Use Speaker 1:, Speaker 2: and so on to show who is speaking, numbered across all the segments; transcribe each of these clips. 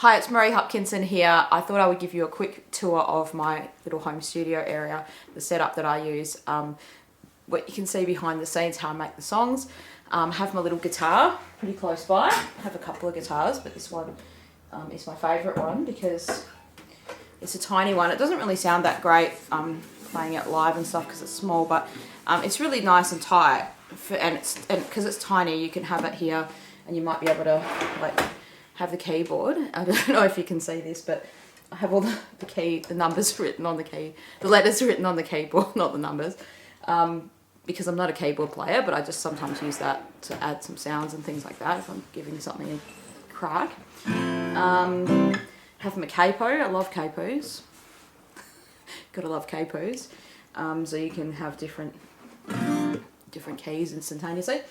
Speaker 1: Hi, it's Marie Hopkinson here. I thought I would give you a quick tour of my little home studio area, the setup that I use. What you can see behind the scenes, how I make the songs. Have my little guitar pretty close by. I have a couple of guitars, but this one is my favourite one because it's a tiny one. It doesn't really sound that great playing it live and stuff because it's small, but it's really nice and tight. And because it's tiny, you can have it here, and you might be able to like have the keyboard. I don't know if you can see this, but I have all the numbers written on the key, the letters written on the keyboard, not the numbers, because I'm not a keyboard player, but I just sometimes use that to add some sounds and things like that if I'm giving something a crack. Have my capo. I love capos. Gotta love capos. So you can have different keys instantaneously.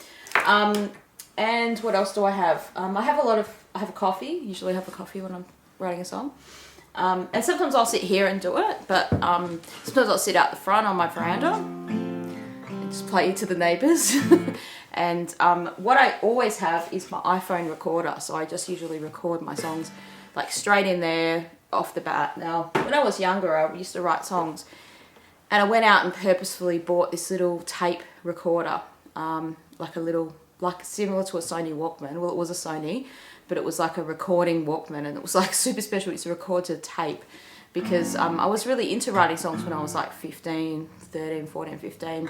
Speaker 1: And what else do I have? I have a coffee. Usually have a coffee when I'm writing a song. And sometimes I'll sit here and do it, but sometimes I'll sit out the front on my veranda and just play to the neighbours. And what I always have is my iPhone recorder. So I just usually record my songs like straight in there off the bat. Now, when I was younger, I used to write songs, and I went out and purposefully bought this little tape recorder, like similar to a Sony Walkman. Well, it was a Sony, but it was like a recording Walkman, and it was like super special. It's a record to tape because I was really into writing songs when I was like 15, 13, 14, 15.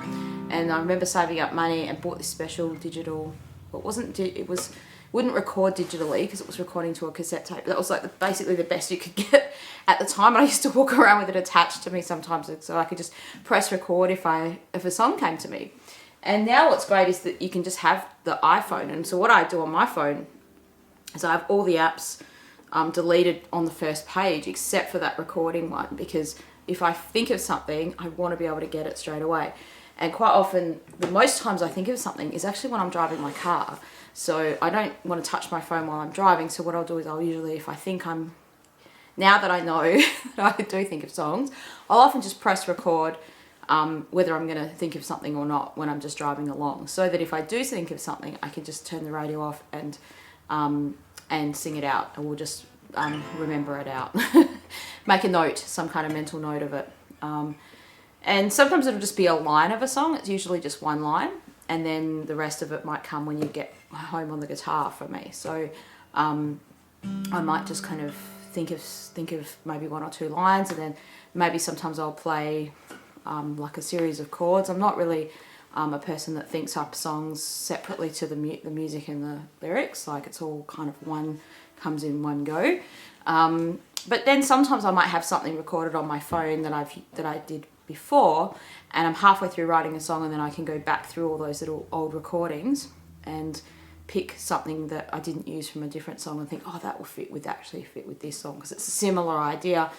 Speaker 1: And I remember saving up money and bought this special digital, wouldn't record digitally because it was recording to a cassette tape. That was like basically the best you could get at the time. And I used to walk around with it attached to me sometimes so I could just press record if a song came to me. And now what's great is that you can just have the iPhone. And so what I do on my phone is I have all the apps deleted on the first page except for that recording one, because if I think of something, I want to be able to get it straight away. And quite often, the most times I think of something is actually when I'm driving my car. So I don't want to touch my phone while I'm driving. So what I'll do is now that I know that I do think of songs, I'll often just press record whether I'm going to think of something or not when I'm just driving along, so that if I do think of something, I can just turn the radio off and sing it out, and we'll just remember it out. Make a note, some kind of mental note of it. And sometimes it'll just be a line of a song. It's usually just one line, and then the rest of it might come when you get home on the guitar for me. So I might just kind of think of maybe one or two lines, and then maybe sometimes I'll play like a series of chords. I'm not really a person that thinks up songs separately to the music and the lyrics. Like it's all kind of comes in one go. But then sometimes I might have something recorded on my phone that I did before, and I'm halfway through writing a song, and then I can go back through all those little old recordings and pick something that I didn't use from a different song and think, oh, that will fit with this song because it's a similar idea,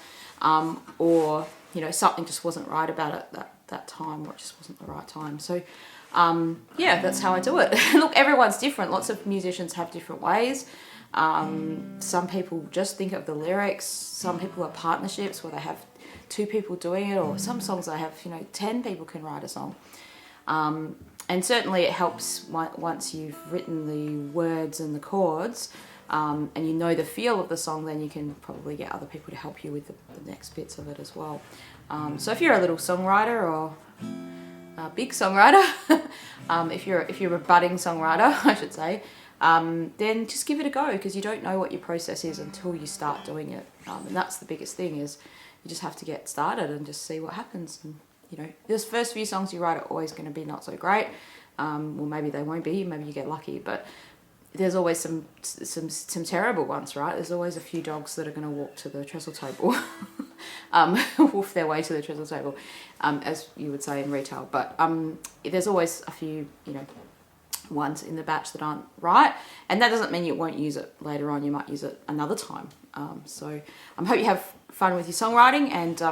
Speaker 1: or something just wasn't right about it that time, or it just wasn't the right time. So yeah, that's how I do it. Look, everyone's different. Lots of musicians have different ways. Some people just think of the lyrics. Some people are partnerships where they have two people doing it, or some songs I have 10 people can write a song. And certainly it helps once you've written the words and the chords, and you know the feel of the song, then you can probably get other people to help you with the next bits of it as well. So if you're a little songwriter or a big songwriter, if you're a budding songwriter, I should say, then just give it a go, because you don't know what your process is until you start doing it. And that's the biggest thing, is you just have to get started and just see what happens. And those first few songs you write are always going to be not so great. Well, maybe they won't be. Maybe you get lucky, but there's always some terrible ones, right? There's always a few dogs that are going to walk to the trestle table, wolf their way to the trestle table, as you would say in retail. But there's always a few, ones in the batch that aren't right, and that doesn't mean you won't use it later on. You might use it another time. So I hope you have fun with your songwriting, and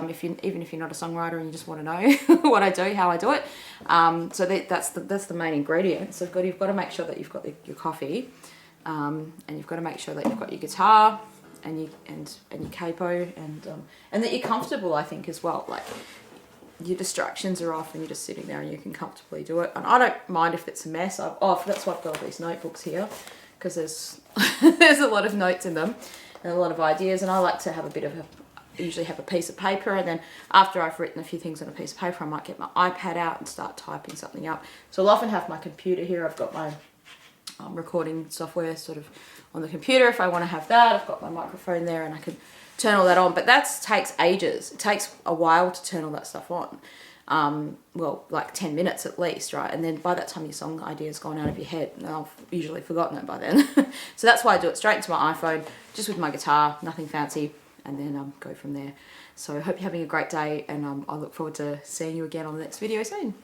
Speaker 1: even if you're not a songwriter and you just want to know what I do, how I do it, so that's the main ingredient. So you've got to make sure that you've got your coffee, and you've got to make sure that you've got your guitar and your capo, and that you're comfortable, I think, as well. Like, your distractions are off and you're just sitting there and you can comfortably do it. And I don't mind if it's a mess. That's why I've got all these notebooks here, because there's there's a lot of notes in them. and a lot of ideas, and I like to have a bit of usually have a piece of paper, and then after I've written a few things on a piece of paper, I might get my iPad out and start typing something up. So I'll often have my computer here. I've got my recording software sort of on the computer if I want to have that. I've got my microphone there and I can turn all that on, but that takes ages. It takes a while to turn all that stuff on. Well, like 10 minutes at least, right? And then by that time your song idea's gone out of your head, and I've usually forgotten it by then. So that's why I do it straight into my iPhone, just with my guitar, nothing fancy, and then go from there. So I hope you're having a great day, and I look forward to seeing you again on the next video soon.